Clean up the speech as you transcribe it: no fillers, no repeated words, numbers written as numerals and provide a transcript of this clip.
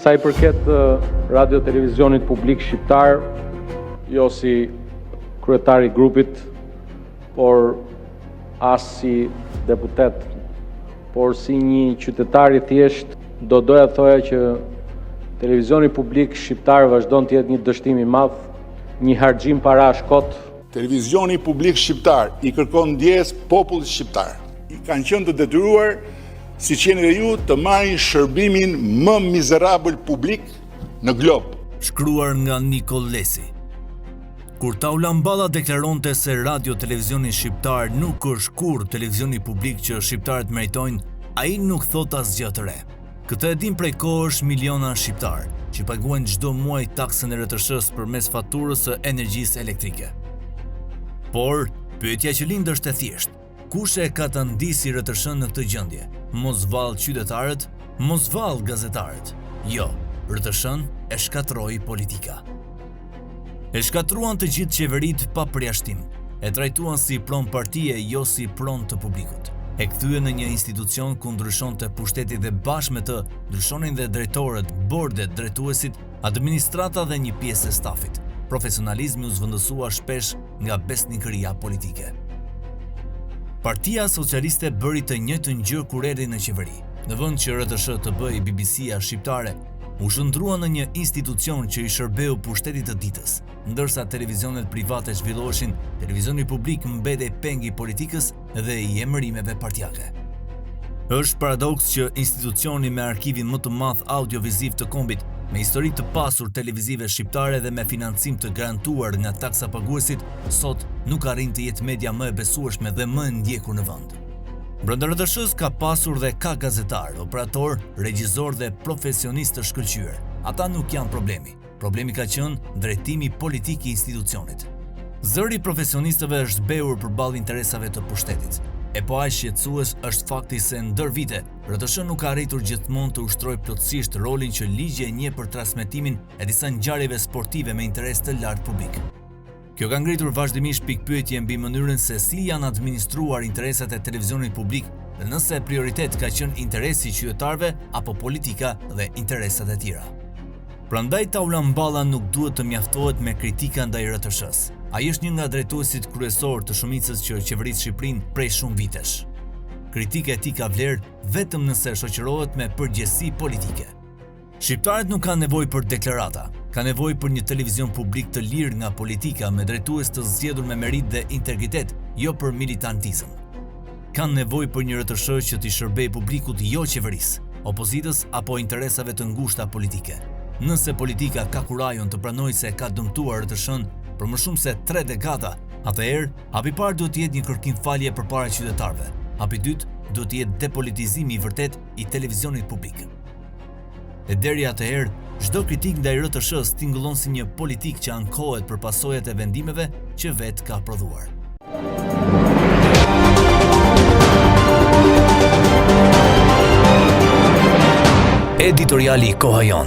sa I përket radio televizionit publik shqiptar, jo si kryetari I grupit, por as si deputet, por si një qytetari thjesht, do doja thoja që televizioni publik shqiptar vazhdon të jetë një dështim I madh, një harxhim parash kot. Televizioni publik shqiptar I kërkon ndjes popullit shqiptar. I kanë qenë të detyruar, si qeni dhe ju, të marrin shërbimin më mizerabël publik në glob. Shkruar nga Nikol Lesi. Kur Taulan Balla deklaronte se radio televizioni shqiptar nuk është kurrë televizioni publik që shqiptarët meritojnë, ai nuk thot asgjë të re. Këtë e din prej kohësh miliona shqiptar, që paguajnë çdo muaj taksën e RTS-s përmes faturës së energjisë elektrike. Por, pyetja që lind është e thjeshtë. Kush e ka të ndisi RTS-n në këtë gjendje? Mos vallë qytetarët, mos vallë gazetarët. Jo, RTS-n e shkatroi politika. E shkatruan të gjithë qeverit pa përjashtim. E trajtuan si pronë partie, jo si pronë të publikut. E kthye në një institucion ku ndryshonte pushteti dhe bashkë me të ndryshonin dhe drejtorët, bordet, drejtuesit, administrata dhe një pjesë e stafit. Profesionalizmi u zvendësua shpesh nga besnikëria politike. Partia Socialiste bëri të njëjtën gjë kur erdhi në qeveri. Në vend që RTS të bëjë BBC-a shqiptare, u shndrua në një institucion që I shërbeu pushtetit të ditës, ndërsa televizionet private zhvilloheshin, televizioni publik mbetej peng I politikës dhe I emërimeve partijake. Është paradoks që institucioni me arkivin më të madh audioviziv të kombit, me histori të pasur televizive shqiptare dhe me financim të garantuar nga taksa paguesit, sot nuk arrin të jetë media më e besueshme dhe më e ndjekur në vend. Brenda RTS-s ka pasur dhe ka gazetar, operator, regjisor dhe profesionist të shkëlqyer. Ata nuk janë problemi. Problemi ka qenë drejtimi politik I institucionit. Zëri I profesionistëve është beur përballë interesave të pushtetit. E po aq shqetësues është fakti se ndër vite, RTS nuk ka arritur gjithmonë të ushtrojë plotësisht rolin që ligji e njeh për transmetimin e disa ngjarjeve sportive me interes të lartë publik. Kjo ka ngritur vazhdimisht pikpyetje mbi mënyrën se si janë administruar interesat e televizionit publik dhe nëse prioritet ka qenë interesi I qytetarëve apo politika dhe interesat e tjera. Prandaj Taulan Balla nuk duhet të mjaftohet me kritika ndaj RTS-s. Ai është një nga drejtuesit kryesor të shumicës që qeverit Shqipërinë prej shumë vitesh. Kritika e tij ka vlerë vetëm nëse shoqërohet me përgjegjësi politike. Shqiptarët nuk kanë nevojë për deklarata, kanë nevojë për një televizion publik të lirë nga politika me drejtues të zgjedhur me merit dhe integritet, jo për militantizëm. Kanë nevojë për një RTS që t'i shërbejë publikut, jo qeverisë, opozitës apo interesave të ngushta politike. Nëse politika ka kurajon të pranojë se ka dëmtuar RTS-n për më shumë se 3 dekada, atëherë hapi parë duhet të jetë një kërkim falje përpara qytetarëve. Hapi dytë duhet të jetë depolitizimi I vërtet I televizionit publik. E deri atëherë, çdo kritik ndaj RTS-s tingëllon si një politik që ankohet për pasojat e vendimeve që vetë ka prodhuar. Editoriali Koha Jon.